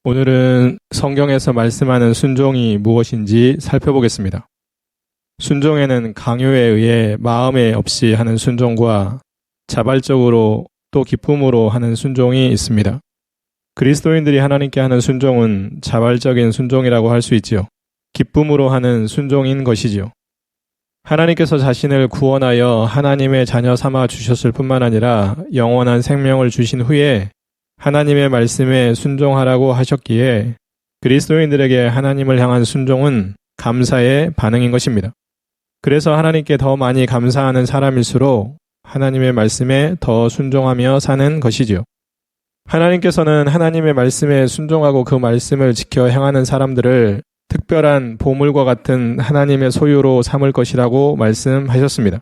오늘은 성경에서 말씀하는 순종이 무엇인지 살펴보겠습니다. 순종에는 강요에 의해 마음에 없이 하는 순종과 자발적으로 또 기쁨으로 하는 순종이 있습니다. 그리스도인들이 하나님께 하는 순종은 자발적인 순종이라고 할 수 있지요. 기쁨으로 하는 순종인 것이지요. 하나님께서 자신을 구원하여 하나님의 자녀 삼아 주셨을 뿐만 아니라 영원한 생명을 주신 후에 하나님의 말씀에 순종하라고 하셨기에 그리스도인들에게 하나님을 향한 순종은 감사의 반응인 것입니다. 그래서 하나님께 더 많이 감사하는 사람일수록 하나님의 말씀에 더 순종하며 사는 것이지요. 하나님께서는 하나님의 말씀에 순종하고 그 말씀을 지켜 행하는 사람들을 특별한 보물과 같은 하나님의 소유로 삼을 것이라고 말씀하셨습니다.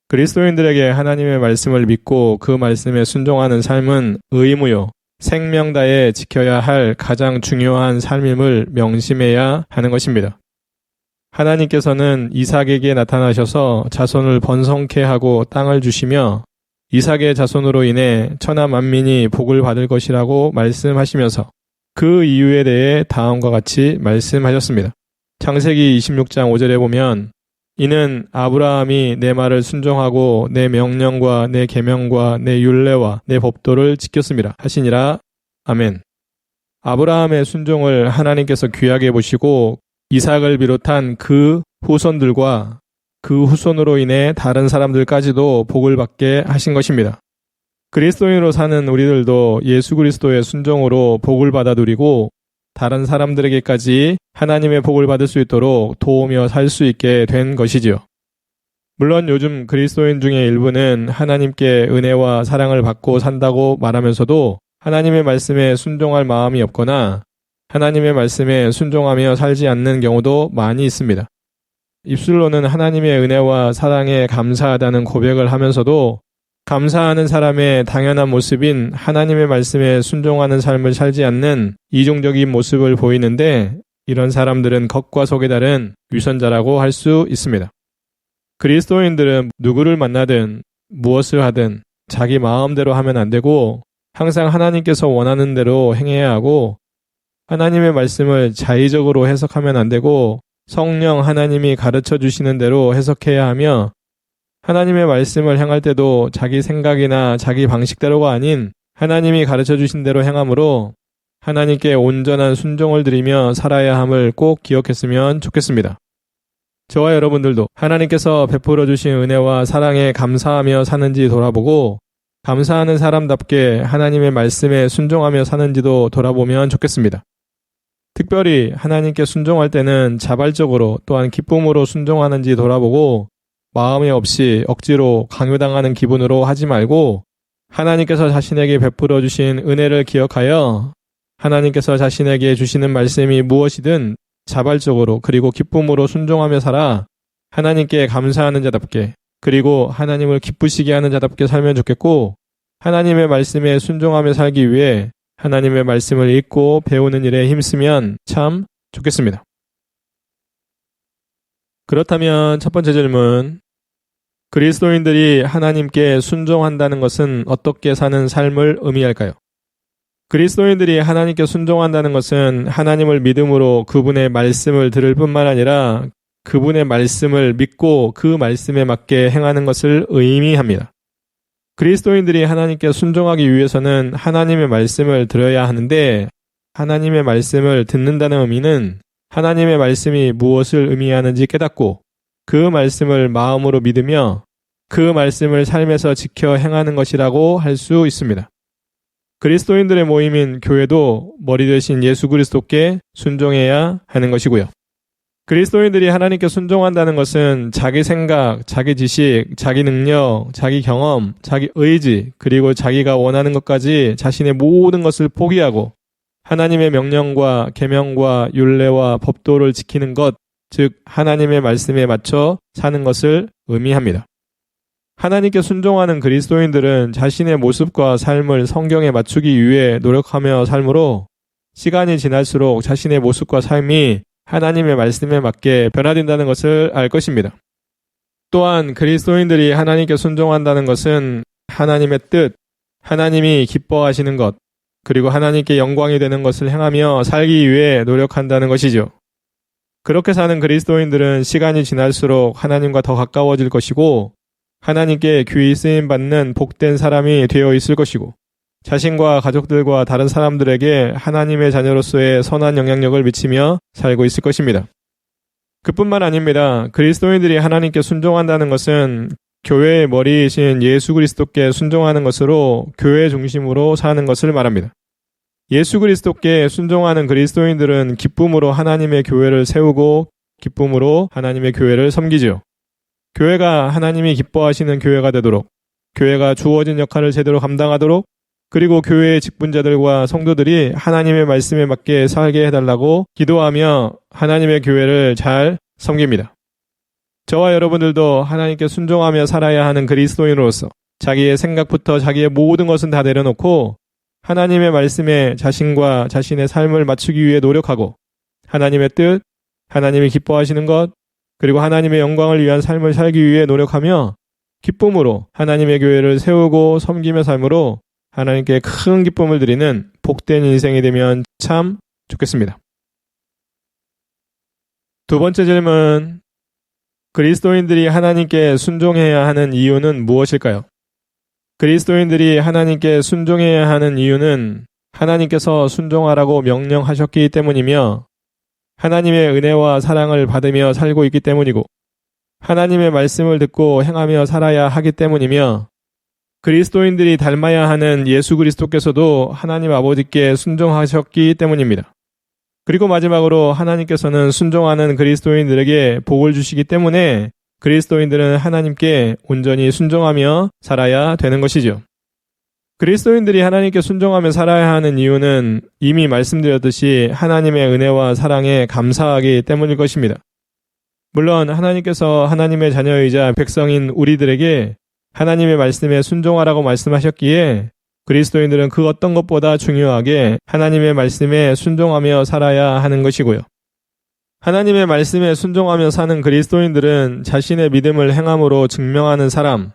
그리스도인들에게 하나님의 말씀을 믿고 그 말씀에 순종하는 삶은 의무요, 생명 다해 지켜야 할 가장 중요한 삶임을 명심해야 하는 것입니다. 하나님께서는 이삭에게 나타나셔서 자손을 번성케 하고 땅을 주시며 이삭의 자손으로 인해 천하 만민이 복을 받을 것이라고 말씀하시면서 그 이유에 대해 다음과 같이 말씀하셨습니다. 창세기 26장 5절에 보면 이는 아브라함이 내 말을 순종하고 내 명령과 내 계명과 내 율례와 내 법도를 지켰습니다 하시니라. 아멘. 아브라함의 순종을 하나님께서 귀하게 보시고 이삭을 비롯한 그 후손들과 그 후손으로 인해 다른 사람들까지도 복을 받게 하신 것입니다. 그리스도인으로 사는 우리들도 예수 그리스도의 순종으로 복을 받아 누리고 다른 사람들에게까지 하나님의 복을 받을 수 있도록 도우며 살 수 있게 된 것이지요. 물론 요즘 그리스도인 중에 일부는 하나님께 은혜와 사랑을 받고 산다고 말하면서도 하나님의 말씀에 순종할 마음이 없거나 하나님의 말씀에 순종하며 살지 않는 경우도 많이 있습니다. 입술로는 하나님의 은혜와 사랑에 감사하다는 고백을 하면서도 감사하는 사람의 당연한 모습인 하나님의 말씀에 순종하는 삶을 살지 않는 이중적인 모습을 보이는데 이런 사람들은 겉과 속이 다른 위선자라고 할 수 있습니다. 그리스도인들은 누구를 만나든 무엇을 하든 자기 마음대로 하면 안 되고 항상 하나님께서 원하는 대로 행해야 하고 하나님의 말씀을 자의적으로 해석하면 안 되고 성령 하나님이 가르쳐 주시는 대로 해석해야 하며 하나님의 말씀을 행할 때도 자기 생각이나 자기 방식대로가 아닌 하나님이 가르쳐 주신 대로 행함으로 하나님께 온전한 순종을 드리며 살아야 함을 꼭 기억했으면 좋겠습니다. 저와 여러분들도 하나님께서 베풀어 주신 은혜와 사랑에 감사하며 사는지 돌아보고 감사하는 사람답게 하나님의 말씀에 순종하며 사는지도 돌아보면 좋겠습니다. 특별히 하나님께 순종할 때는 자발적으로 또한 기쁨으로 순종하는지 돌아보고 마음에 없이 억지로 강요당하는 기분으로 하지 말고 하나님께서 자신에게 베풀어 주신 은혜를 기억하여 하나님께서 자신에게 주시는 말씀이 무엇이든 자발적으로 그리고 기쁨으로 순종하며 살아 하나님께 감사하는 자답게 그리고 하나님을 기쁘시게 하는 자답게 살면 좋겠고 하나님의 말씀에 순종하며 살기 위해 하나님의 말씀을 읽고 배우는 일에 힘쓰면 참 좋겠습니다. 그렇다면 첫 번째 질문, 그리스도인들이 하나님께 순종한다는 것은 어떻게 사는 삶을 의미할까요? 그리스도인들이 하나님께 순종한다는 것은 하나님을 믿음으로 그분의 말씀을 들을 뿐만 아니라 그분의 말씀을 믿고 그 말씀에 맞게 행하는 것을 의미합니다. 그리스도인들이 하나님께 순종하기 위해서는 하나님의 말씀을 들어야 하는데 하나님의 말씀을 듣는다는 의미는 하나님의 말씀이 무엇을 의미하는지 깨닫고 그 말씀을 마음으로 믿으며 그 말씀을 삶에서 지켜 행하는 것이라고 할 수 있습니다. 그리스도인들의 모임인 교회도 머리 되신 예수 그리스도께 순종해야 하는 것이고요. 그리스도인들이 하나님께 순종한다는 것은 자기 생각, 자기 지식, 자기 능력, 자기 경험, 자기 의지, 그리고 자기가 원하는 것까지 자신의 모든 것을 포기하고 하나님의 명령과 계명과 율례와 법도를 지키는 것, 즉 하나님의 말씀에 맞춰 사는 것을 의미합니다. 하나님께 순종하는 그리스도인들은 자신의 모습과 삶을 성경에 맞추기 위해 노력하며 삶으로 시간이 지날수록 자신의 모습과 삶이 하나님의 말씀에 맞게 변화된다는 것을 알 것입니다. 또한 그리스도인들이 하나님께 순종한다는 것은 하나님의 뜻, 하나님이 기뻐하시는 것, 그리고 하나님께 영광이 되는 것을 행하며 살기 위해 노력한다는 것이죠. 그렇게 사는 그리스도인들은 시간이 지날수록 하나님과 더 가까워질 것이고 하나님께 귀히 쓰임받는 복된 사람이 되어 있을 것이고 자신과 가족들과 다른 사람들에게 하나님의 자녀로서의 선한 영향력을 미치며 살고 있을 것입니다. 그뿐만 아닙니다. 그리스도인들이 하나님께 순종한다는 것은 교회의 머리이신 예수 그리스도께 순종하는 것으로 교회 중심으로 사는 것을 말합니다. 예수 그리스도께 순종하는 그리스도인들은 기쁨으로 하나님의 교회를 세우고 기쁨으로 하나님의 교회를 섬기죠. 교회가 하나님이 기뻐하시는 교회가 되도록, 교회가 주어진 역할을 제대로 감당하도록, 그리고 교회의 직분자들과 성도들이 하나님의 말씀에 맞게 살게 해달라고 기도하며 하나님의 교회를 잘 섬깁니다. 저와 여러분들도 하나님께 순종하며 살아야 하는 그리스도인으로서 자기의 생각부터 자기의 모든 것은 다 내려놓고 하나님의 말씀에 자신과 자신의 삶을 맞추기 위해 노력하고 하나님의 뜻, 하나님이 기뻐하시는 것, 그리고 하나님의 영광을 위한 삶을 살기 위해 노력하며 기쁨으로 하나님의 교회를 세우고 섬기며 삶으로 하나님께 큰 기쁨을 드리는 복된 인생이 되면 참 좋겠습니다. 두 번째 질문, 그리스도인들이 하나님께 순종해야 하는 이유는 무엇일까요? 그리스도인들이 하나님께 순종해야 하는 이유는 하나님께서 순종하라고 명령하셨기 때문이며 하나님의 은혜와 사랑을 받으며 살고 있기 때문이고 하나님의 말씀을 듣고 행하며 살아야 하기 때문이며 그리스도인들이 닮아야 하는 예수 그리스도께서도 하나님 아버지께 순종하셨기 때문입니다. 그리고 마지막으로 하나님께서는 순종하는 그리스도인들에게 복을 주시기 때문에 그리스도인들은 하나님께 온전히 순종하며 살아야 되는 것이죠. 그리스도인들이 하나님께 순종하며 살아야 하는 이유는 이미 말씀드렸듯이 하나님의 은혜와 사랑에 감사하기 때문일 것입니다. 물론 하나님께서 하나님의 자녀이자 백성인 우리들에게 하나님의 말씀에 순종하라고 말씀하셨기에 그리스도인들은 그 어떤 것보다 중요하게 하나님의 말씀에 순종하며 살아야 하는 것이고요. 하나님의 말씀에 순종하며 사는 그리스도인들은 자신의 믿음을 행함으로 증명하는 사람,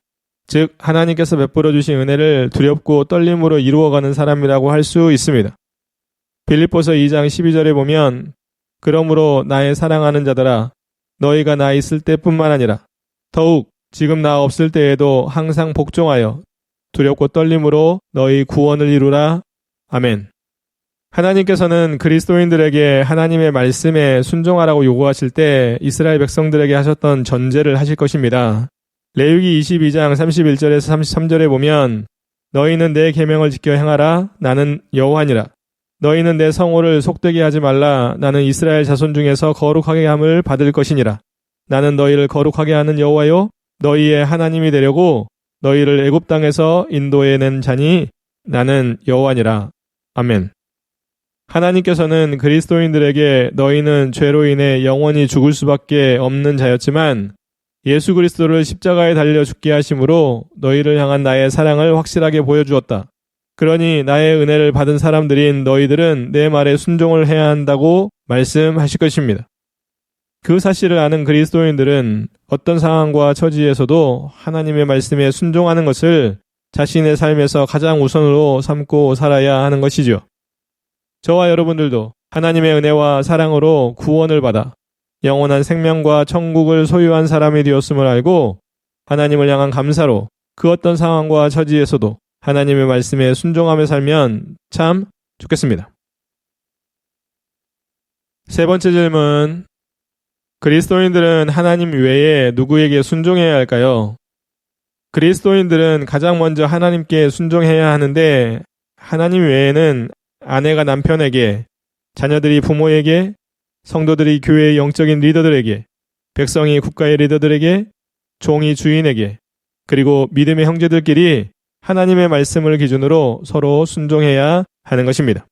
즉 하나님께서 베풀어 주신 은혜를 두렵고 떨림으로 이루어가는 사람이라고 할 수 있습니다. 빌립보서 2장 12절에 보면 그러므로 나의 사랑하는 자들아 너희가 나 있을 때뿐만 아니라 더욱 지금 나 없을 때에도 항상 복종하여 두렵고 떨림으로 너희 구원을 이루라. 아멘. 하나님께서는 그리스도인들에게 하나님의 말씀에 순종하라고 요구하실 때 이스라엘 백성들에게 하셨던 전제를 하실 것입니다. 레위기 22장 31절에서 33절에 보면 너희는 내 계명을 지켜 행하라. 나는 여호와니라. 너희는 내 성호를 속되게 하지 말라. 나는 이스라엘 자손 중에서 거룩하게 함을 받을 것이니라. 나는 너희를 거룩하게 하는 여호와요 너희의 하나님이 되려고 너희를 애굽 땅에서 인도해낸 자니 나는 여호와니라. 아멘. 하나님께서는 그리스도인들에게 너희는 죄로 인해 영원히 죽을 수밖에 없는 자였지만 예수 그리스도를 십자가에 달려 죽게 하심으로 너희를 향한 나의 사랑을 확실하게 보여주었다. 그러니 나의 은혜를 받은 사람들인 너희들은 내 말에 순종을 해야 한다고 말씀하실 것입니다. 그 사실을 아는 그리스도인들은 어떤 상황과 처지에서도 하나님의 말씀에 순종하는 것을 자신의 삶에서 가장 우선으로 삼고 살아야 하는 것이죠. 저와 여러분들도 하나님의 은혜와 사랑으로 구원을 받아 영원한 생명과 천국을 소유한 사람이 되었음을 알고 하나님을 향한 감사로 그 어떤 상황과 처지에서도 하나님의 말씀에 순종하며 살면 참 좋겠습니다. 세 번째 질문, 그리스도인들은 하나님 외에 누구에게 순종해야 할까요? 그리스도인들은 가장 먼저 하나님께 순종해야 하는데 하나님 외에는 아내가 남편에게, 자녀들이 부모에게, 성도들이 교회의 영적인 리더들에게, 백성이 국가의 리더들에게, 종이 주인에게, 그리고 믿음의 형제들끼리 하나님의 말씀을 기준으로 서로 순종해야 하는 것입니다.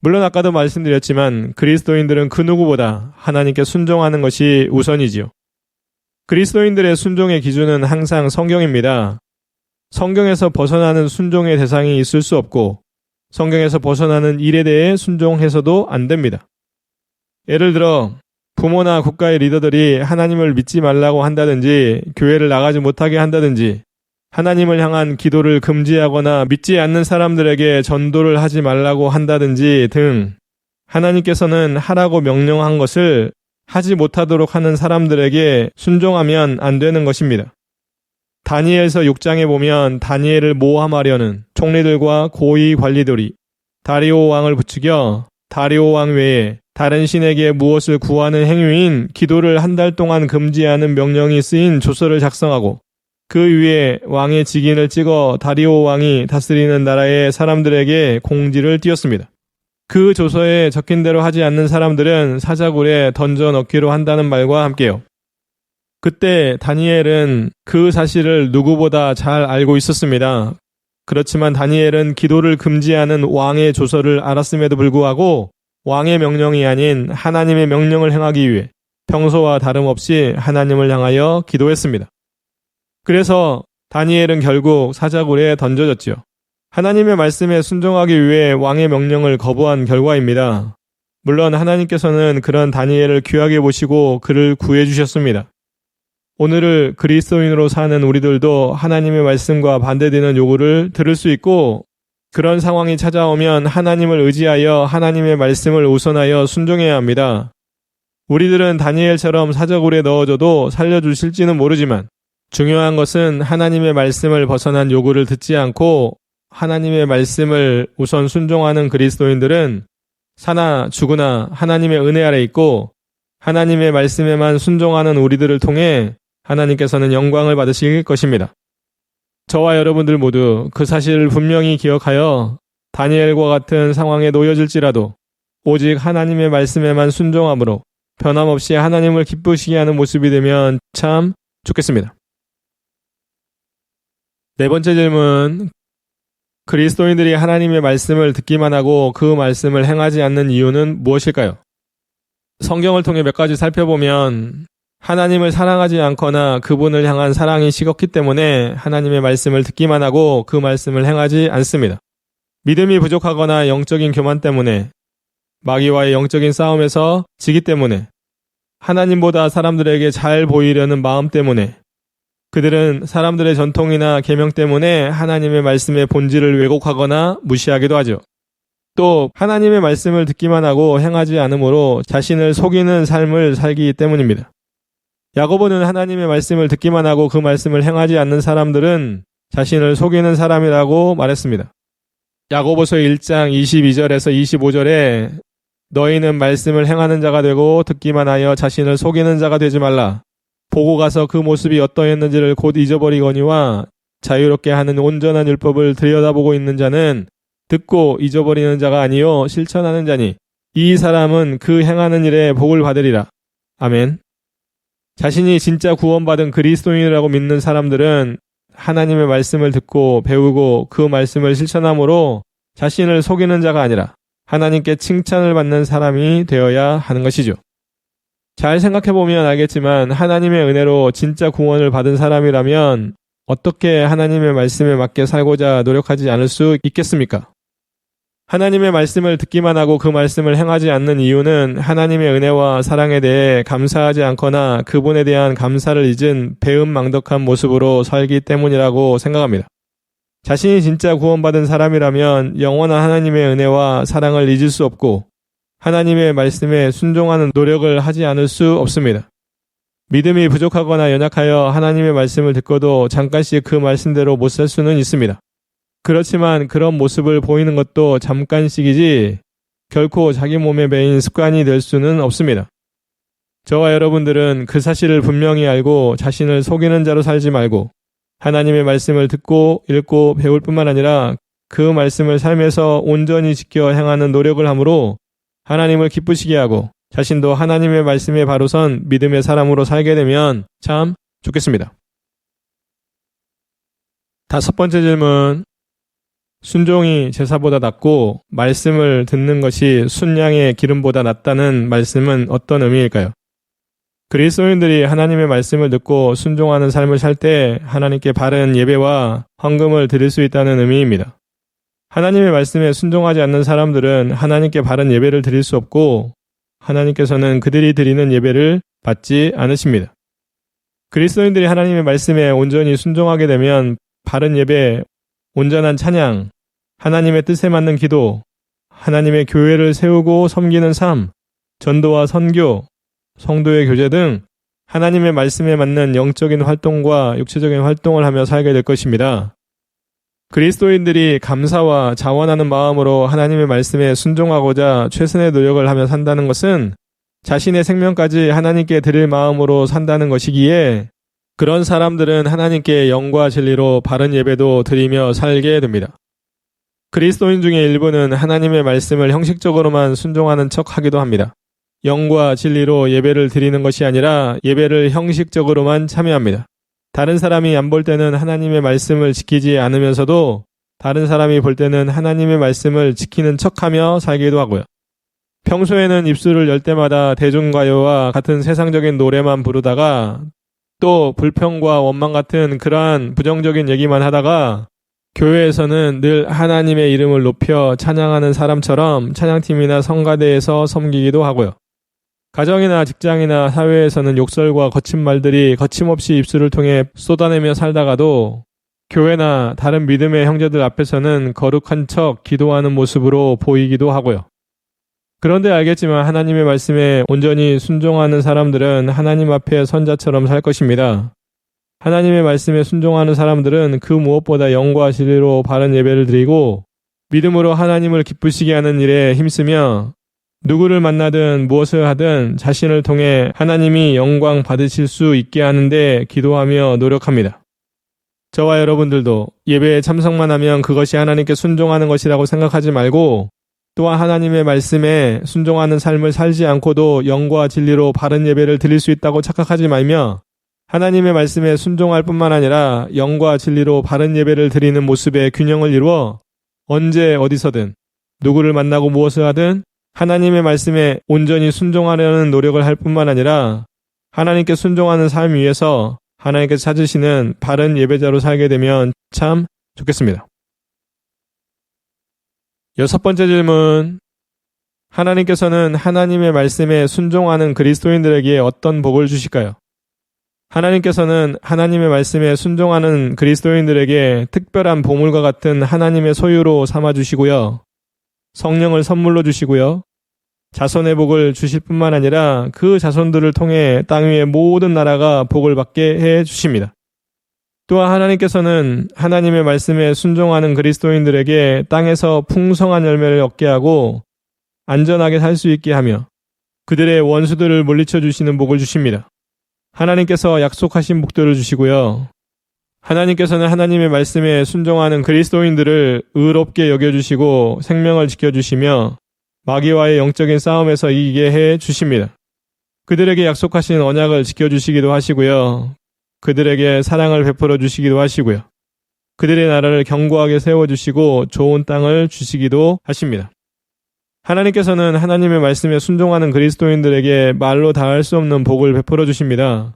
물론 아까도 말씀드렸지만 그리스도인들은 그 누구보다 하나님께 순종하는 것이 우선이지요. 그리스도인들의 순종의 기준은 항상 성경입니다. 성경에서 벗어나는 순종의 대상이 있을 수 없고 성경에서 벗어나는 일에 대해 순종해서도 안 됩니다. 예를 들어 부모나 국가의 리더들이 하나님을 믿지 말라고 한다든지 교회를 나가지 못하게 한다든지 하나님을 향한 기도를 금지하거나 믿지 않는 사람들에게 전도를 하지 말라고 한다든지 등 하나님께서는 하라고 명령한 것을 하지 못하도록 하는 사람들에게 순종하면 안 되는 것입니다. 다니엘서 6장에 보면 다니엘을 모함하려는 총리들과 고위 관리들이 다리오 왕을 부추겨 다리오 왕 외에 다른 신에게 무엇을 구하는 행위인 기도를 한 달 동안 금지하는 명령이 쓰인 조서를 작성하고 그 위에 왕의 직인을 찍어 다리오 왕이 다스리는 나라의 사람들에게 공지를 띄웠습니다. 그 조서에 적힌 대로 하지 않는 사람들은 사자굴에 던져 넣기로 한다는 말과 함께요. 그때 다니엘은 그 사실을 누구보다 잘 알고 있었습니다. 그렇지만 다니엘은 기도를 금지하는 왕의 조서를 알았음에도 불구하고 왕의 명령이 아닌 하나님의 명령을 행하기 위해 평소와 다름없이 하나님을 향하여 기도했습니다. 그래서 다니엘은 결국 사자굴에 던져졌지요. 하나님의 말씀에 순종하기 위해 왕의 명령을 거부한 결과입니다. 물론 하나님께서는 그런 다니엘을 귀하게 보시고 그를 구해 주셨습니다. 오늘을 그리스도인으로 사는 우리들도 하나님의 말씀과 반대되는 요구를 들을 수 있고 그런 상황이 찾아오면 하나님을 의지하여 하나님의 말씀을 우선하여 순종해야 합니다. 우리들은 다니엘처럼 사자굴에 넣어줘도 살려주실지는 모르지만 중요한 것은 하나님의 말씀을 벗어난 요구를 듣지 않고 하나님의 말씀을 우선 순종하는 그리스도인들은 사나 죽으나 하나님의 은혜 아래 있고 하나님의 말씀에만 순종하는 우리들을 통해 하나님께서는 영광을 받으실 것입니다. 저와 여러분들 모두 그 사실을 분명히 기억하여 다니엘과 같은 상황에 놓여질지라도 오직 하나님의 말씀에만 순종함으로 변함없이 하나님을 기쁘시게 하는 모습이 되면 참 좋겠습니다. 네 번째 질문. 그리스도인들이 하나님의 말씀을 듣기만 하고 그 말씀을 행하지 않는 이유는 무엇일까요? 성경을 통해 몇 가지 살펴보면 하나님을 사랑하지 않거나 그분을 향한 사랑이 식었기 때문에 하나님의 말씀을 듣기만 하고 그 말씀을 행하지 않습니다. 믿음이 부족하거나 영적인 교만 때문에 마귀와의 영적인 싸움에서 지기 때문에 하나님보다 사람들에게 잘 보이려는 마음 때문에 그들은 사람들의 전통이나 계명 때문에 하나님의 말씀의 본질을 왜곡하거나 무시하기도 하죠. 또 하나님의 말씀을 듣기만 하고 행하지 않으므로 자신을 속이는 삶을 살기 때문입니다. 야고보는 하나님의 말씀을 듣기만 하고 그 말씀을 행하지 않는 사람들은 자신을 속이는 사람이라고 말했습니다. 야고보서 1장 22절에서 25절에 너희는 말씀을 행하는 자가 되고 듣기만 하여 자신을 속이는 자가 되지 말라. 보고 가서 그 모습이 어떠했는지를 곧 잊어버리거니와 자유롭게 하는 온전한 율법을 들여다보고 있는 자는 듣고 잊어버리는 자가 아니요 실천하는 자니 이 사람은 그 행하는 일에 복을 받으리라. 아멘. 자신이 진짜 구원받은 그리스도인이라고 믿는 사람들은 하나님의 말씀을 듣고 배우고 그 말씀을 실천함으로 자신을 속이는 자가 아니라 하나님께 칭찬을 받는 사람이 되어야 하는 것이죠. 잘 생각해보면 알겠지만 하나님의 은혜로 진짜 구원을 받은 사람이라면 어떻게 하나님의 말씀에 맞게 살고자 노력하지 않을 수 있겠습니까? 하나님의 말씀을 듣기만 하고 그 말씀을 행하지 않는 이유는 하나님의 은혜와 사랑에 대해 감사하지 않거나 그분에 대한 감사를 잊은 배은망덕한 모습으로 살기 때문이라고 생각합니다. 자신이 진짜 구원받은 사람이라면 영원한 하나님의 은혜와 사랑을 잊을 수 없고 하나님의 말씀에 순종하는 노력을 하지 않을 수 없습니다. 믿음이 부족하거나 연약하여 하나님의 말씀을 듣고도 잠깐씩 그 말씀대로 못 살 수는 있습니다. 그렇지만 그런 모습을 보이는 것도 잠깐씩이지 결코 자기 몸에 배인 습관이 될 수는 없습니다. 저와 여러분들은 그 사실을 분명히 알고 자신을 속이는 자로 살지 말고 하나님의 말씀을 듣고 읽고 배울 뿐만 아니라 그 말씀을 삶에서 온전히 지켜 행하는 노력을 함으로 하나님을 기쁘시게 하고 자신도 하나님의 말씀에 바로 선 믿음의 사람으로 살게 되면 참 좋겠습니다. 다섯 번째 질문. 순종이 제사보다 낫고 말씀을 듣는 것이 순양의 기름보다 낫다는 말씀은 어떤 의미일까요? 그리스도인들이 하나님의 말씀을 듣고 순종하는 삶을 살 때 하나님께 바른 예배와 헌금을 드릴 수 있다는 의미입니다. 하나님의 말씀에 순종하지 않는 사람들은 하나님께 바른 예배를 드릴 수 없고 하나님께서는 그들이 드리는 예배를 받지 않으십니다. 그리스도인들이 하나님의 말씀에 온전히 순종하게 되면 바른 예배, 온전한 찬양, 하나님의 뜻에 맞는 기도, 하나님의 교회를 세우고 섬기는 삶, 전도와 선교, 성도의 교제 등 하나님의 말씀에 맞는 영적인 활동과 육체적인 활동을 하며 살게 될 것입니다. 그리스도인들이 감사와 자원하는 마음으로 하나님의 말씀에 순종하고자 최선의 노력을 하며 산다는 것은 자신의 생명까지 하나님께 드릴 마음으로 산다는 것이기에 그런 사람들은 하나님께 영과 진리로 바른 예배도 드리며 살게 됩니다. 그리스도인 중에 일부는 하나님의 말씀을 형식적으로만 순종하는 척 하기도 합니다. 영과 진리로 예배를 드리는 것이 아니라 예배를 형식적으로만 참여합니다. 다른 사람이 안 볼 때는 하나님의 말씀을 지키지 않으면서도 다른 사람이 볼 때는 하나님의 말씀을 지키는 척하며 살기도 하고요. 평소에는 입술을 열 때마다 대중가요와 같은 세상적인 노래만 부르다가 또 불평과 원망 같은 그러한 부정적인 얘기만 하다가 교회에서는 늘 하나님의 이름을 높여 찬양하는 사람처럼 찬양팀이나 성가대에서 섬기기도 하고요. 가정이나 직장이나 사회에서는 욕설과 거친 말들이 거침없이 입술을 통해 쏟아내며 살다가도 교회나 다른 믿음의 형제들 앞에서는 거룩한 척 기도하는 모습으로 보이기도 하고요. 그런데 알겠지만 하나님의 말씀에 온전히 순종하는 사람들은 하나님 앞에 선자처럼 살 것입니다. 하나님의 말씀에 순종하는 사람들은 그 무엇보다 영과 진리로 바른 예배를 드리고 믿음으로 하나님을 기쁘시게 하는 일에 힘쓰며 누구를 만나든 무엇을 하든 자신을 통해 하나님이 영광 받으실 수 있게 하는데 기도하며 노력합니다. 저와 여러분들도 예배에 참석만 하면 그것이 하나님께 순종하는 것이라고 생각하지 말고 또한 하나님의 말씀에 순종하는 삶을 살지 않고도 영과 진리로 바른 예배를 드릴 수 있다고 착각하지 말며 하나님의 말씀에 순종할 뿐만 아니라 영과 진리로 바른 예배를 드리는 모습의 균형을 이루어 언제 어디서든 누구를 만나고 무엇을 하든 하나님의 말씀에 온전히 순종하려는 노력을 할 뿐만 아니라 하나님께 순종하는 삶 위에서 하나님께서 찾으시는 바른 예배자로 살게 되면 참 좋겠습니다. 6번째 질문. 하나님께서는 하나님의 말씀에 순종하는 그리스도인들에게 어떤 복을 주실까요? 하나님께서는 하나님의 말씀에 순종하는 그리스도인들에게 특별한 보물과 같은 하나님의 소유로 삼아주시고요. 성령을 선물로 주시고요. 자손의 복을 주실 뿐만 아니라 그 자손들을 통해 땅 위의 모든 나라가 복을 받게 해 주십니다. 또한 하나님께서는 하나님의 말씀에 순종하는 그리스도인들에게 땅에서 풍성한 열매를 얻게 하고 안전하게 살 수 있게 하며 그들의 원수들을 물리쳐 주시는 복을 주십니다. 하나님께서 약속하신 복들을 주시고요. 하나님께서는 하나님의 말씀에 순종하는 그리스도인들을 의롭게 여겨주시고 생명을 지켜주시며 마귀와의 영적인 싸움에서 이기게 해 주십니다. 그들에게 약속하신 언약을 지켜주시기도 하시고요. 그들에게 사랑을 베풀어 주시기도 하시고요. 그들의 나라를 견고하게 세워주시고 좋은 땅을 주시기도 하십니다. 하나님께서는 하나님의 말씀에 순종하는 그리스도인들에게 말로 다할 수 없는 복을 베풀어 주십니다.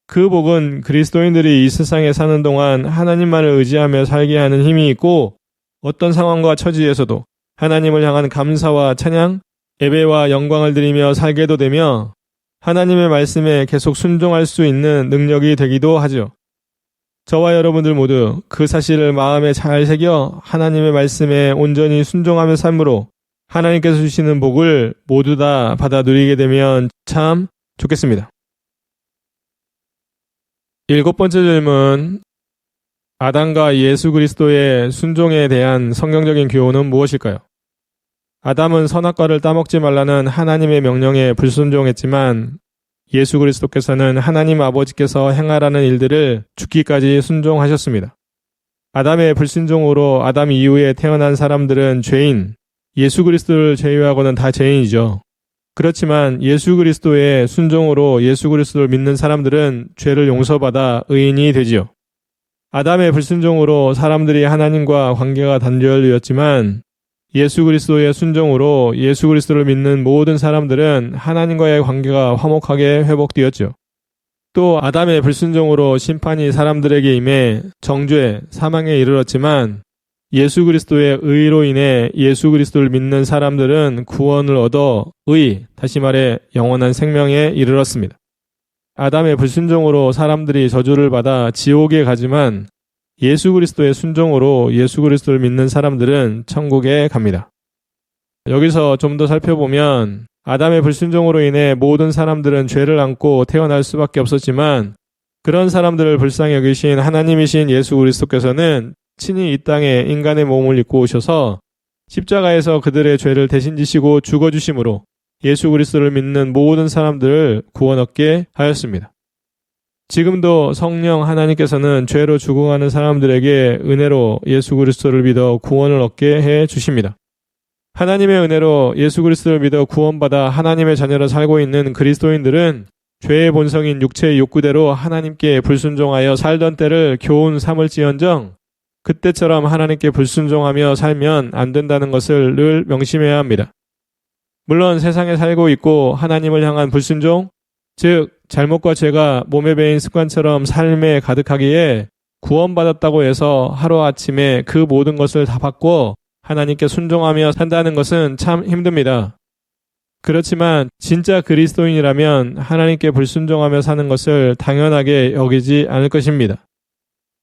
그 복은 그리스도인들이 이 세상에 사는 동안 하나님만을 의지하며 살게 하는 힘이 있고 어떤 상황과 처지에서도 하나님을 향한 감사와 찬양, 예배와 영광을 드리며 살게도 되며 하나님의 말씀에 계속 순종할 수 있는 능력이 되기도 하죠. 저와 여러분들 모두 그 사실을 마음에 잘 새겨 하나님의 말씀에 온전히 순종하며 삶으로 하나님께서 주시는 복을 모두 다 받아 누리게 되면 참 좋겠습니다. 7번째 질문. 아담과 예수 그리스도의 순종에 대한 성경적인 교훈은 무엇일까요? 아담은 선악과를 따먹지 말라는 하나님의 명령에 불순종했지만 예수 그리스도께서는 하나님 아버지께서 행하라는 일들을 죽기까지 순종하셨습니다. 아담의 불순종으로 아담 이후에 태어난 사람들은 죄인, 예수 그리스도를 제외하고는 다 죄인이죠. 그렇지만 예수 그리스도의 순종으로 예수 그리스도를 믿는 사람들은 죄를 용서받아 의인이 되지요. 아담의 불순종으로 사람들이 하나님과 관계가 단절되었지만 예수 그리스도의 순종으로 예수 그리스도를 믿는 모든 사람들은 하나님과의 관계가 화목하게 회복되었죠. 또 아담의 불순종으로 심판이 사람들에게 임해 정죄, 사망에 이르렀지만 예수 그리스도의 의로 인해 예수 그리스도를 믿는 사람들은 구원을 얻어 다시 말해 영원한 생명에 이르렀습니다. 아담의 불순종으로 사람들이 저주를 받아 지옥에 가지만 예수 그리스도의 순종으로 예수 그리스도를 믿는 사람들은 천국에 갑니다. 여기서 좀 더 살펴보면 아담의 불순종으로 인해 모든 사람들은 죄를 안고 태어날 수밖에 없었지만 그런 사람들을 불쌍히 여기신 하나님이신 예수 그리스도께서는 친히 이 땅에 인간의 몸을 입고 오셔서 십자가에서 그들의 죄를 대신 지시고 죽어주심으로 예수 그리스도를 믿는 모든 사람들을 구원 얻게 하였습니다. 지금도 성령 하나님께서는 죄로 죽어가는 사람들에게 은혜로 예수 그리스도를 믿어 구원을 얻게 해 주십니다. 하나님의 은혜로 예수 그리스도를 믿어 구원받아 하나님의 자녀로 살고 있는 그리스도인들은 죄의 본성인 육체의 욕구대로 하나님께 불순종하여 살던 때를 교훈 삼을지언정 그때처럼 하나님께 불순종하며 살면 안 된다는 것을 늘 명심해야 합니다. 물론 세상에 살고 있고 하나님을 향한 불순종, 즉 잘못과 죄가 몸에 배인 습관처럼 삶에 가득하기에 구원받았다고 해서 하루아침에 그 모든 것을 다 바꿔 하나님께 순종하며 산다는 것은 참 힘듭니다. 그렇지만 진짜 그리스도인이라면 하나님께 불순종하며 사는 것을 당연하게 여기지 않을 것입니다.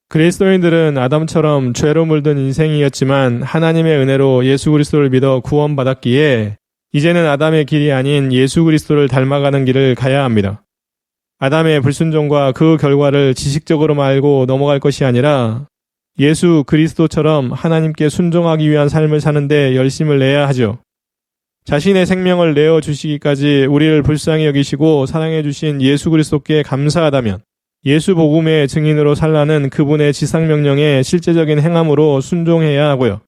그리스도인들은 아담처럼 죄로 물든 인생이었지만 하나님의 은혜로 예수 그리스도를 믿어 구원받았기에 이제는 아담의 길이 아닌 예수 그리스도를 닮아가는 길을 가야 합니다. 아담의 불순종과 그 결과를 지식적으로만 알고 넘어갈 것이 아니라 예수 그리스도처럼 하나님께 순종하기 위한 삶을 사는데 열심을 내야 하죠. 자신의 생명을 내어주시기까지 우리를 불쌍히 여기시고 사랑해 주신 예수 그리스도께 감사하다면 예수 복음의 증인으로 살라는 그분의 지상명령에 실제적인 행함으로 순종해야 하고요.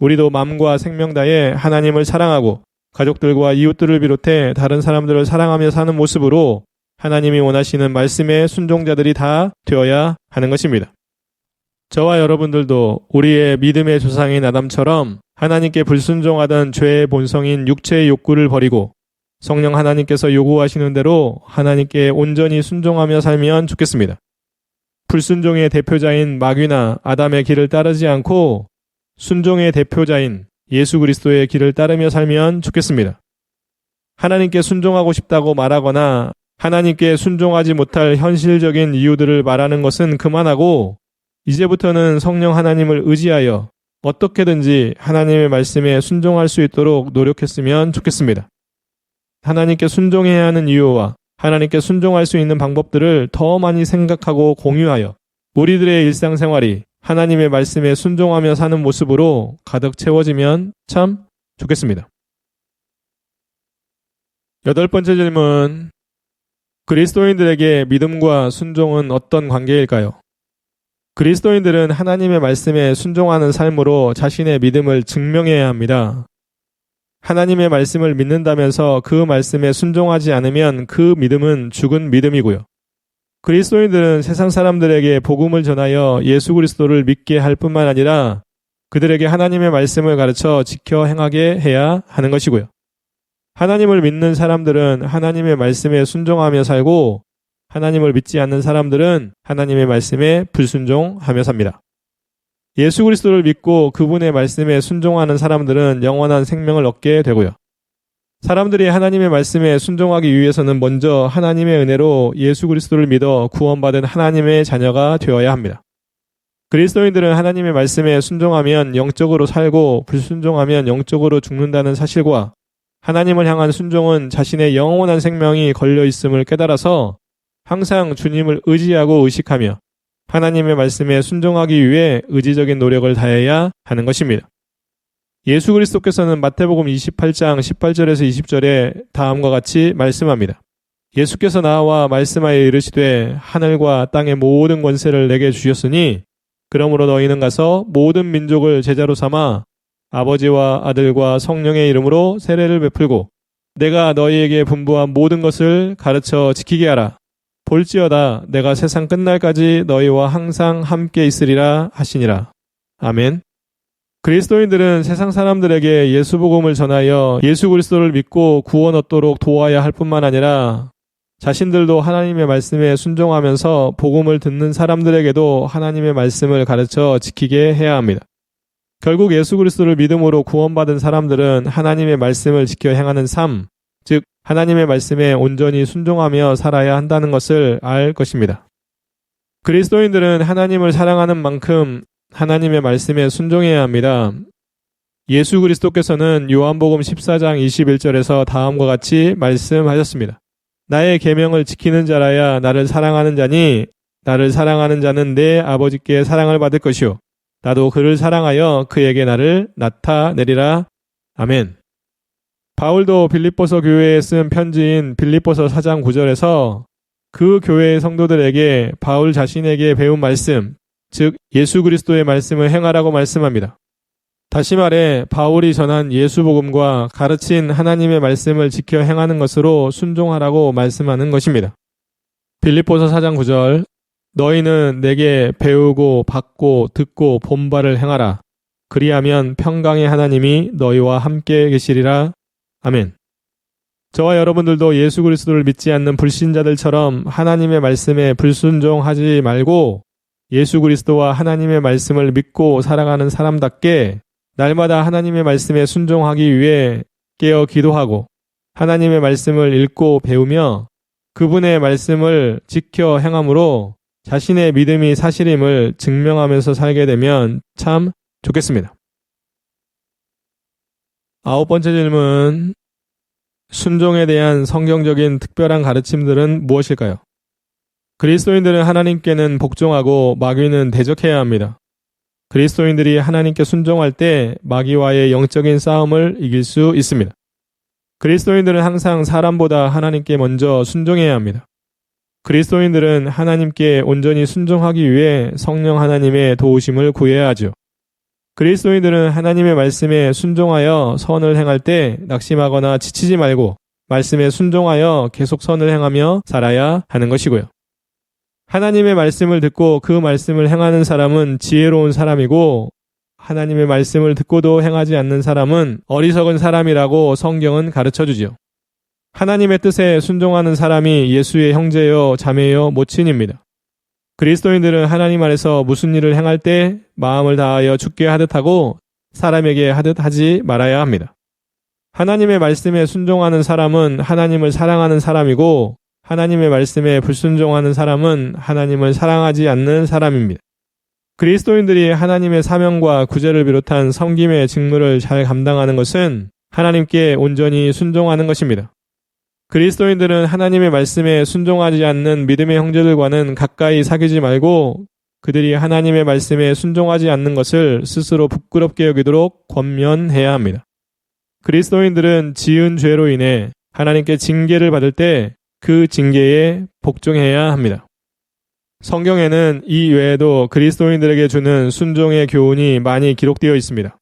우리도 마음과 생명 다해 하나님을 사랑하고 가족들과 이웃들을 비롯해 다른 사람들을 사랑하며 사는 모습으로 하나님이 원하시는 말씀의 순종자들이 다 되어야 하는 것입니다. 저와 여러분들도 우리의 믿음의 조상인 아담처럼 하나님께 불순종하던 죄의 본성인 육체의 욕구를 버리고 성령 하나님께서 요구하시는 대로 하나님께 온전히 순종하며 살면 좋겠습니다. 불순종의 대표자인 마귀나 아담의 길을 따르지 않고 순종의 대표자인 예수 그리스도의 길을 따르며 살면 좋겠습니다. 하나님께 순종하고 싶다고 말하거나 하나님께 순종하지 못할 현실적인 이유들을 말하는 것은 그만하고 이제부터는 성령 하나님을 의지하여 어떻게든지 하나님의 말씀에 순종할 수 있도록 노력했으면 좋겠습니다. 하나님께 순종해야 하는 이유와 하나님께 순종할 수 있는 방법들을 더 많이 생각하고 공유하여 우리들의 일상생활이 하나님의 말씀에 순종하며 사는 모습으로 가득 채워지면 참 좋겠습니다. 8번째 질문. 그리스도인들에게 믿음과 순종은 어떤 관계일까요? 그리스도인들은 하나님의 말씀에 순종하는 삶으로 자신의 믿음을 증명해야 합니다. 하나님의 말씀을 믿는다면서 그 말씀에 순종하지 않으면 그 믿음은 죽은 믿음이고요. 그리스도인들은 세상 사람들에게 복음을 전하여 예수 그리스도를 믿게 할 뿐만 아니라 그들에게 하나님의 말씀을 가르쳐 지켜 행하게 해야 하는 것이고요. 하나님을 믿는 사람들은 하나님의 말씀에 순종하며 살고 하나님을 믿지 않는 사람들은 하나님의 말씀에 불순종하며 삽니다. 예수 그리스도를 믿고 그분의 말씀에 순종하는 사람들은 영원한 생명을 얻게 되고요. 사람들이 하나님의 말씀에 순종하기 위해서는 먼저 하나님의 은혜로 예수 그리스도를 믿어 구원받은 하나님의 자녀가 되어야 합니다. 그리스도인들은 하나님의 말씀에 순종하면 영적으로 살고 불순종하면 영적으로 죽는다는 사실과 하나님을 향한 순종은 자신의 영원한 생명이 걸려 있음을 깨달아서 항상 주님을 의지하고 의식하며 하나님의 말씀에 순종하기 위해 의지적인 노력을 다해야 하는 것입니다. 예수 그리스도께서는 마태복음 28장 18절에서 20절에 다음과 같이 말씀합니다. 예수께서 나와 말씀하여 이르시되 하늘과 땅의 모든 권세를 내게 주셨으니 그러므로 너희는 가서 모든 민족을 제자로 삼아 아버지와 아들과 성령의 이름으로 세례를 베풀고 내가 너희에게 분부한 모든 것을 가르쳐 지키게 하라. 볼지어다 내가 세상 끝날까지 너희와 항상 함께 있으리라 하시니라. 아멘. 그리스도인들은 세상 사람들에게 예수 복음을 전하여 예수 그리스도를 믿고 구원 얻도록 도와야 할 뿐만 아니라 자신들도 하나님의 말씀에 순종하면서 복음을 듣는 사람들에게도 하나님의 말씀을 가르쳐 지키게 해야 합니다. 결국 예수 그리스도를 믿음으로 구원받은 사람들은 하나님의 말씀을 지켜 행하는 삶, 즉 하나님의 말씀에 온전히 순종하며 살아야 한다는 것을 알 것입니다. 그리스도인들은 하나님을 사랑하는 만큼 하나님의 말씀에 순종해야 합니다. 예수 그리스도께서는 요한복음 14장 21절에서 다음과 같이 말씀하셨습니다. 나의 계명을 지키는 자라야 나를 사랑하는 자니 나를 사랑하는 자는 내 아버지께 사랑을 받을 것이요 나도 그를 사랑하여 그에게 나를 나타내리라. 아멘. 바울도 빌립보서 교회에 쓴 편지인 빌립보서 4장 9절에서 그 교회의 성도들에게 바울 자신에게 배운 말씀, 즉 예수 그리스도의 말씀을 행하라고 말씀합니다. 다시 말해 바울이 전한 예수 복음과 가르친 하나님의 말씀을 지켜 행하는 것으로 순종하라고 말씀하는 것입니다. 빌립보서 4장 9절 너희는 내게 배우고 받고 듣고 본 바를 행하라. 그리하면 평강의 하나님이 너희와 함께 계시리라. 아멘. 저와 여러분들도 예수 그리스도를 믿지 않는 불신자들처럼 하나님의 말씀에 불순종하지 말고 예수 그리스도와 하나님의 말씀을 믿고 살아가는 사람답게 날마다 하나님의 말씀에 순종하기 위해 깨어 기도하고 하나님의 말씀을 읽고 배우며 그분의 말씀을 지켜 행함으로 자신의 믿음이 사실임을 증명하면서 살게 되면 참 좋겠습니다. 9번째 질문. 순종에 대한 성경적인 특별한 가르침들은 무엇일까요? 그리스도인들은 하나님께는 복종하고 마귀는 대적해야 합니다. 그리스도인들이 하나님께 순종할 때 마귀와의 영적인 싸움을 이길 수 있습니다. 그리스도인들은 항상 사람보다 하나님께 먼저 순종해야 합니다. 그리스도인들은 하나님께 온전히 순종하기 위해 성령 하나님의 도우심을 구해야 하죠. 그리스도인들은 하나님의 말씀에 순종하여 선을 행할 때 낙심하거나 지치지 말고 말씀에 순종하여 계속 선을 행하며 살아야 하는 것이고요. 하나님의 말씀을 듣고 그 말씀을 행하는 사람은 지혜로운 사람이고 하나님의 말씀을 듣고도 행하지 않는 사람은 어리석은 사람이라고 성경은 가르쳐주지요. 하나님의 뜻에 순종하는 사람이 예수의 형제요 자매요 모친입니다. 그리스도인들은 하나님 안에서 무슨 일을 행할 때 마음을 다하여 주께 하듯 하고 사람에게 하듯 하지 말아야 합니다. 하나님의 말씀에 순종하는 사람은 하나님을 사랑하는 사람이고 하나님의 말씀에 불순종하는 사람은 하나님을 사랑하지 않는 사람입니다. 그리스도인들이 하나님의 사명과 구제를 비롯한 섬김의 직무를 잘 감당하는 것은 하나님께 온전히 순종하는 것입니다. 그리스도인들은 하나님의 말씀에 순종하지 않는 믿음의 형제들과는 가까이 사귀지 말고 그들이 하나님의 말씀에 순종하지 않는 것을 스스로 부끄럽게 여기도록 권면해야 합니다. 그리스도인들은 지은 죄로 인해 하나님께 징계를 받을 때 그 징계에 복종해야 합니다. 성경에는 이 외에도 그리스도인들에게 주는 순종의 교훈이 많이 기록되어 있습니다.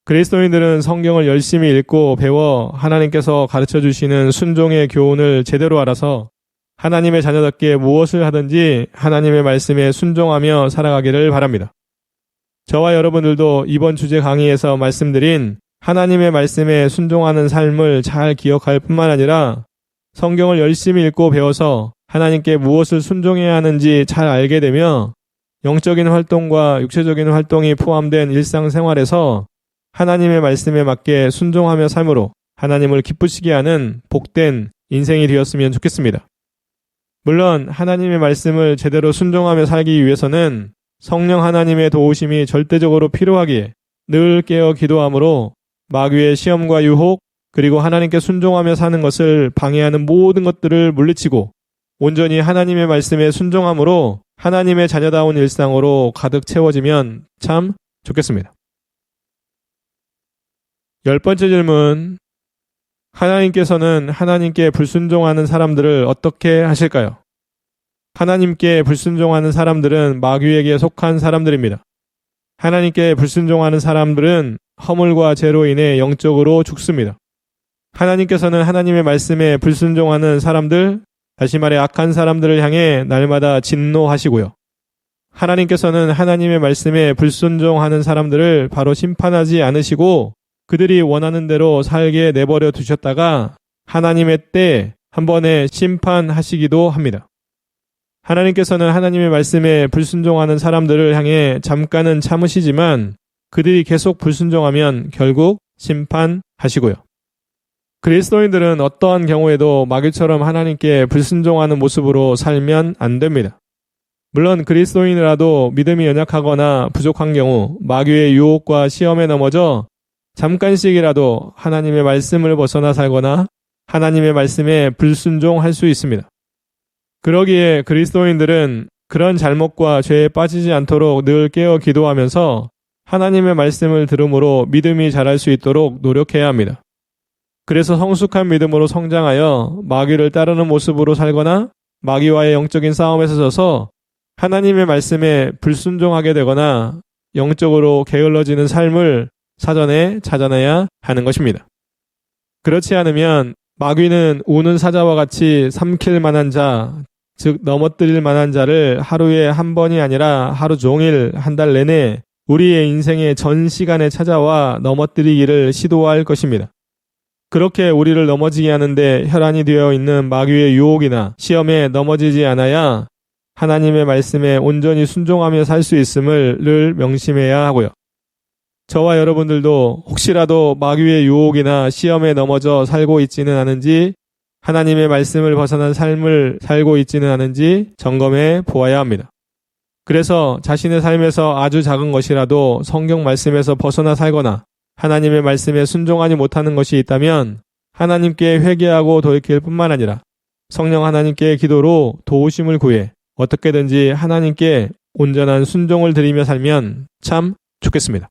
그리스도인들은 성경을 열심히 읽고 배워 하나님께서 가르쳐 주시는 순종의 교훈을 제대로 알아서 하나님의 자녀답게 무엇을 하든지 하나님의 말씀에 순종하며 살아가기를 바랍니다. 저와 여러분들도 이번 주제 강의에서 말씀드린 하나님의 말씀에 순종하는 삶을 잘 기억할 뿐만 아니라 성경을 열심히 읽고 배워서 하나님께 무엇을 순종해야 하는지 잘 알게 되며 영적인 활동과 육체적인 활동이 포함된 일상생활에서 하나님의 말씀에 맞게 순종하며 삶으로 하나님을 기쁘시게 하는 복된 인생이 되었으면 좋겠습니다. 물론 하나님의 말씀을 제대로 순종하며 살기 위해서는 성령 하나님의 도우심이 절대적으로 필요하기에 늘 깨어 기도하므로 마귀의 시험과 유혹 그리고 하나님께 순종하며 사는 것을 방해하는 모든 것들을 물리치고 온전히 하나님의 말씀에 순종함으로 하나님의 자녀다운 일상으로 가득 채워지면 참 좋겠습니다. 10번째 질문. 하나님께서는 하나님께 불순종하는 사람들을 어떻게 하실까요? 하나님께 불순종하는 사람들은 마귀에게 속한 사람들입니다. 하나님께 불순종하는 사람들은 허물과 죄로 인해 영적으로 죽습니다. 하나님께서는 하나님의 말씀에 불순종하는 사람들, 다시 말해 악한 사람들을 향해 날마다 진노하시고요. 하나님께서는 하나님의 말씀에 불순종하는 사람들을 바로 심판하지 않으시고 그들이 원하는 대로 살게 내버려 두셨다가 하나님의 때에 한 번에 심판하시기도 합니다. 하나님께서는 하나님의 말씀에 불순종하는 사람들을 향해 잠깐은 참으시지만 그들이 계속 불순종하면 결국 심판하시고요. 그리스도인들은 어떠한 경우에도 마귀처럼 하나님께 불순종하는 모습으로 살면 안 됩니다. 물론 그리스도인이라도 믿음이 연약하거나 부족한 경우 마귀의 유혹과 시험에 넘어져 잠깐씩이라도 하나님의 말씀을 벗어나 살거나 하나님의 말씀에 불순종할 수 있습니다. 그러기에 그리스도인들은 그런 잘못과 죄에 빠지지 않도록 늘 깨어 기도하면서 하나님의 말씀을 들음으로 믿음이 자랄 수 있도록 노력해야 합니다. 그래서 성숙한 믿음으로 성장하여 마귀를 따르는 모습으로 살거나 마귀와의 영적인 싸움에서 져서 하나님의 말씀에 불순종하게 되거나 영적으로 게을러지는 삶을 사전에 찾아내야 하는 것입니다. 그렇지 않으면 마귀는 우는 사자와 같이 삼킬 만한 자, 즉 넘어뜨릴 만한 자를 하루에 한 번이 아니라 하루 종일 한 달 내내 우리의 인생의 전 시간에 찾아와 넘어뜨리기를 시도할 것입니다. 그렇게 우리를 넘어지게 하는데 혈안이 되어 있는 마귀의 유혹이나 시험에 넘어지지 않아야 하나님의 말씀에 온전히 순종하며 살 수 있음을 늘 명심해야 하고요. 저와 여러분들도 혹시라도 마귀의 유혹이나 시험에 넘어져 살고 있지는 않은지, 하나님의 말씀을 벗어난 삶을 살고 있지는 않은지 점검해 보아야 합니다. 그래서 자신의 삶에서 아주 작은 것이라도 성경 말씀에서 벗어나 살거나 하나님의 말씀에 순종하지 못하는 것이 있다면 하나님께 회개하고 돌이킬 뿐만 아니라 성령 하나님께 기도로 도우심을 구해 어떻게든지 하나님께 온전한 순종을 드리며 살면 참 좋겠습니다.